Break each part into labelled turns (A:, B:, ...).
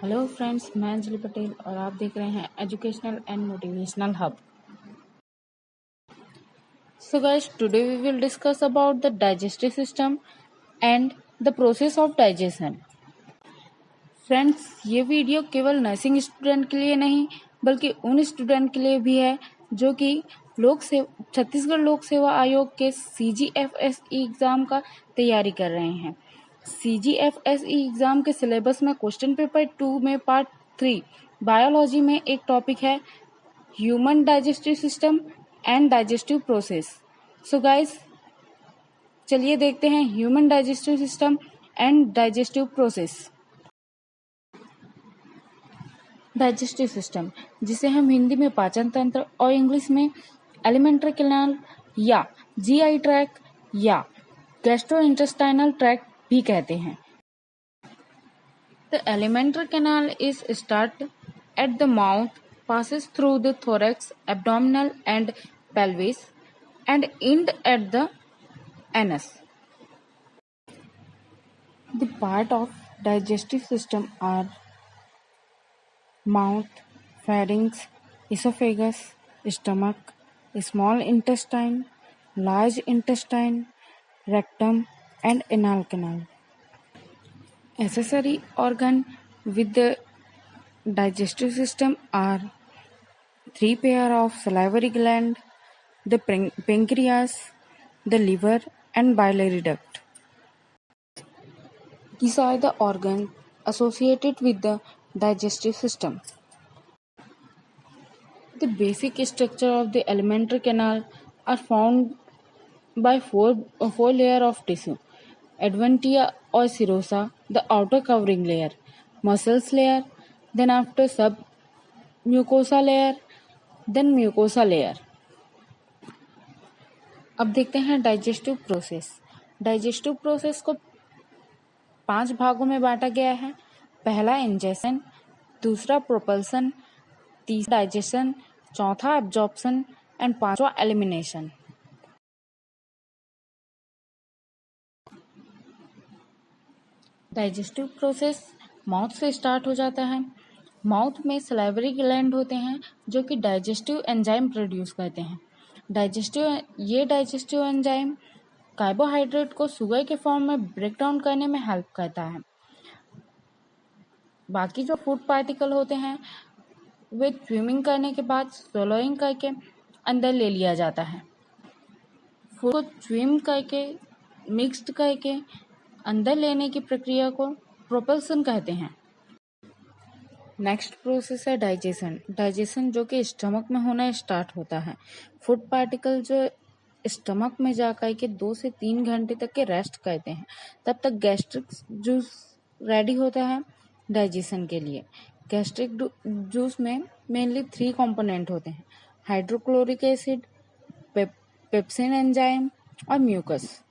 A: Hello friends, मैं अंजलि पटेल और आप देख रहे हैं educational and motivational hub. So guys, today we will discuss about the digestive system and the process of digestion. Friends, ये video केवल नर्सिंग स्टूडेंट के लिए नहीं बल्कि उन स्टूडेंट के लिए भी है जो कि छत्तीसगढ़ लोक सेवा आयोग के CGFSE एग्जाम का तैयारी कर रहे हैं। CGFSE एग्जाम के सिलेबस में क्वेश्चन पेपर 2 में पार्ट 3 बायोलॉजी में एक टॉपिक है human digestive system and digestive process. So guys, चलिए देखते हैं human digestive system and digestive process. Digestive system, जिसे हम हिंदी में पाचन तंत्र और इंग्लिश में एलिमेंट्री कैनाल या GI ट्रैक या गैस्ट्रोइंटेस्टाइनल ट्रैक भी कहते हैं। The alimentary canal is start at the mouth, passes through the thorax, abdominal and pelvis, and end at the anus. The part of digestive system are mouth, pharynx, esophagus, stomach, small intestine, large intestine, rectum, and anal canal. Accessory organ with the digestive system are 3 pair of salivary gland, the pancreas, the liver, and biliary duct. These are the organs associated with the digestive system. The basic structure of the alimentary canal are found by four layer of tissue: adventitia or serosa, the outer covering layer; muscles layer; then after submucosa layer; then mucosa layer. अब देखते हैं digestive process. Digestive process को 5 भागों में बांटा गया है। पहला इंजेशन, दूसरा प्रोपल्सन, तीसरा डाइजेशन, चौथा एब्जॉर्प्शन एंड पांचवा एलिमिनेशन। डाइजेस्टिव प्रोसेस माउथ से स्टार्ट हो जाता है। माउथ में सलाइवरी ग्लैंड होते हैं जो कि डाइजेस्टिव एंजाइम प्रोड्यूस करते हैं। डाइजेस्टिव एंजाइम कार्बोहाइड्रेट को शुगर के फॉर्म में ब्रेक डाउन करने में हेल्प करता है। बाकी जो फूड पार्टिकल होते हैं वे च्यूइंग करने के बाद swallowing करके अंदर ले लिया जाता है। फूड को च्यूइंग करके मिक्स्ड करके अंदर लेने की प्रक्रिया को प्रोपल्सन कहते हैं। नेक्स्ट प्रोसेस है डाइजेशन। डाइजेशन जो कि स्टमक में होना स्टार्ट होता है। फूड पार्टिकल जो स्टमक में जाकर के 2 से 3 घंटे तक के रेस्ट करते हैं, तब तक गैस्ट्रिक जूस रेडी होता है डाइजेशन के लिए। गैस्ट्रिक जूस में मेनली 3 कंपोनेंट होते हैं: हाइड्रोक्लोरिक एसिड, पेप्सिन एंजाइम और म्यूकस।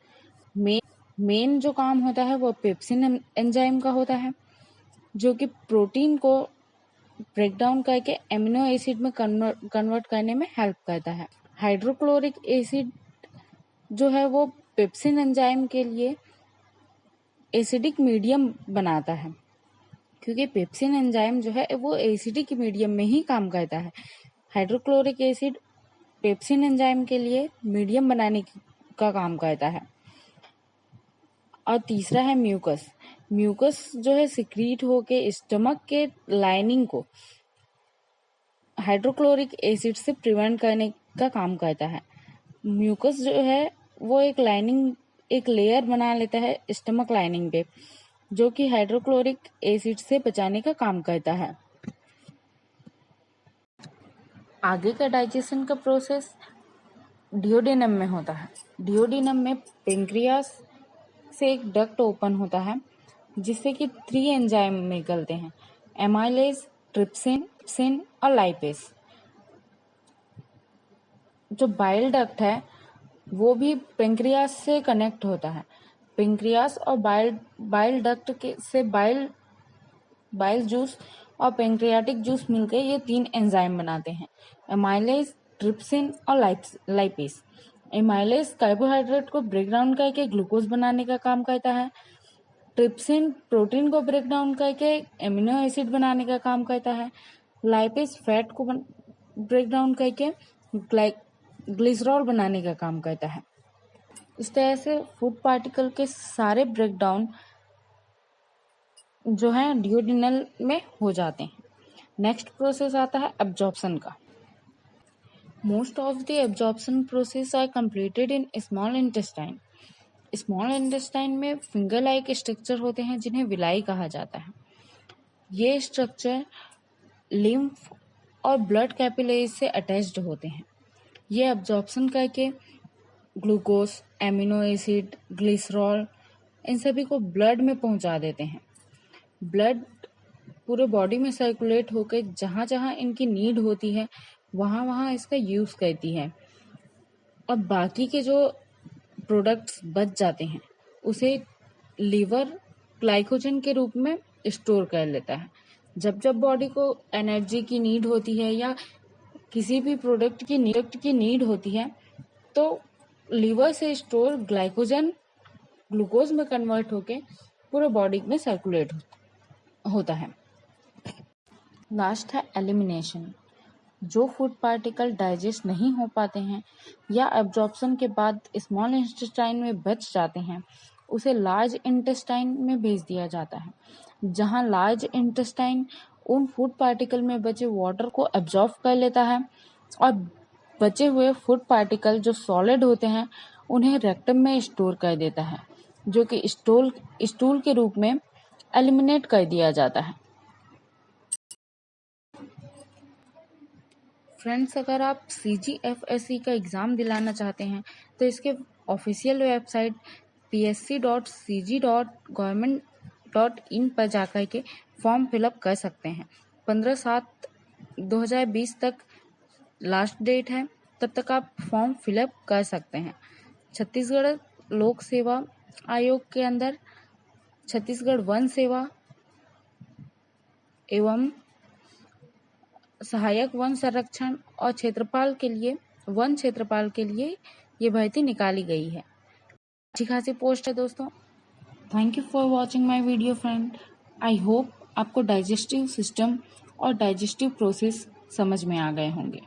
A: मेन जो काम होता है वो पेप्सिन एंजाइम का होता है, जो कि प्रोटीन को ब्रेक डाउन करके एमिनो एसिड में कन्वर्ट करने में हेल्प करता है। हाइड्रोक्लोरिक एसिड जो है वो पेप्सिन एंजाइम के लिए एसिडिक मीडियम बनाता है, क्योंकि पेप्सिन एंजाइम जो है वो एसिडिक मीडियम में ही काम करता है। हाइड्रोक्लोरिक एसिड पेप्सिन एंजाइम के लिए मीडियम बनाने का काम करता है। और तीसरा है म्यूकस। म्यूकस जो है सिक्रीट होके स्टमक के लाइनिंग को हाइड्रोक्लोरिक एसिड से प्रिवेंट करने का काम करता है। म्यूकस जो है वो एक लेयर बना लेता है स्टमक लाइनिंग पे, जो कि हाइड्रोक्लोरिक एसिड से बचाने का काम करता है। आगे का डाइजेशन का प्रोसेस डियोडेनम में होता है। डियोडेनम में पेंक्रियास से एक डक्ट ओपन होता है जिससे कि 3 एंजाइम निकलते हैं: एमाइलेज, ट्रिप्सिन और लाइपेज। जो बाइल डक्ट है वो भी पेंक्रियास से कनेक्ट होता है। पेंक्रियास और बाइल डक्ट से बाइल जूस और पेंक्रियाटिक जूस मिलकर ये 3 एंजाइम बनाते हैं: एमाइलेज, ट्रिप्सिन और लाइपेज। एमाइलेज कार्बोहाइड्रेट को ब्रेक डाउन करके ग्लूकोज बनाने का काम करता है। ट्रिप्सिन प्रोटीन को ब्रेक डाउन करके एमिनो एसिड बनाने का काम करता है। लाइपेज फैट को ब्रेक डाउन करके ग्लिसरॉल बनाने का काम करता है। इस तरह से फूड पार्टिकल के सारे ब्रेक डाउन जो है ड्यूडेनल में हो जाते हैं। नेक्स्ट प्रोसेस आता है एब्जॉर्प्शन का। Most of the absorption process are completed in small intestine. Small intestine में फिंगर लाइक स्ट्रक्चर होते हैं जिन्हें विलाई कहा जाता है। ये स्ट्रक्चर लिम्फ और ब्लड कैपिलरीज से अटैच्ड होते हैं। ये एब्जॉर्प्शन करके ग्लूकोज, एमिनो एसिड, ग्लिसरॉल इन सभी को ब्लड में पहुंचा देते हैं। ब्लड पूरे बॉडी में सर्कुलेट होकर जहाँ जहाँ इनकी नीड होती है वहाँ वहाँ इसका यूज़ करती है और बाकी के जो प्रोडक्ट्स बच जाते हैं उसे लीवर ग्लाइकोजन के रूप में स्टोर कर लेता है। जब जब बॉडी को एनर्जी की नीड होती है या किसी भी प्रोडक्ट की नीड होती है तो लीवर से स्टोर ग्लाइकोजन ग्लूकोज में कन्वर्ट होके पूरे बॉडी में सर्कुलेट होता है। लास्ट है एलिमिनेशन। जो फूड पार्टिकल डाइजेस्ट नहीं हो पाते हैं या एब्जॉर्प्शन के बाद स्मॉल इंटेस्टाइन में बच जाते हैं उसे लार्ज इंटेस्टाइन में भेज दिया जाता है, जहां लार्ज इंटेस्टाइन उन फूड पार्टिकल में बचे वाटर को एब्जॉर्ब कर लेता है और बचे हुए फूड पार्टिकल जो सॉलिड होते हैं उन्हें रेक्टम में स्टोर कर देता है, जो कि स्टूल के रूप में एलिमिनेट कर दिया जाता है। फ्रेंड्स, अगर आप CGFSE का एग्ज़ाम दिलाना चाहते हैं तो इसके ऑफिशियल वेबसाइट psc.cg.government.in पर जाकर के फॉर्म फिलअप कर सकते हैं। 15/7/2020 तक लास्ट डेट है, तब तक आप फॉर्म फिलअप कर सकते हैं। छत्तीसगढ़ लोक सेवा आयोग के अंदर छत्तीसगढ़ वन सेवा एवं सहायक वन संरक्षण और वन क्षेत्रपाल के लिए ये भर्ती निकाली गई है। अच्छी खासी पोस्ट है दोस्तों। Thank you for watching my video friend. I hope आपको डाइजेस्टिव सिस्टम और डाइजेस्टिव प्रोसेस समझ में आ गए होंगे।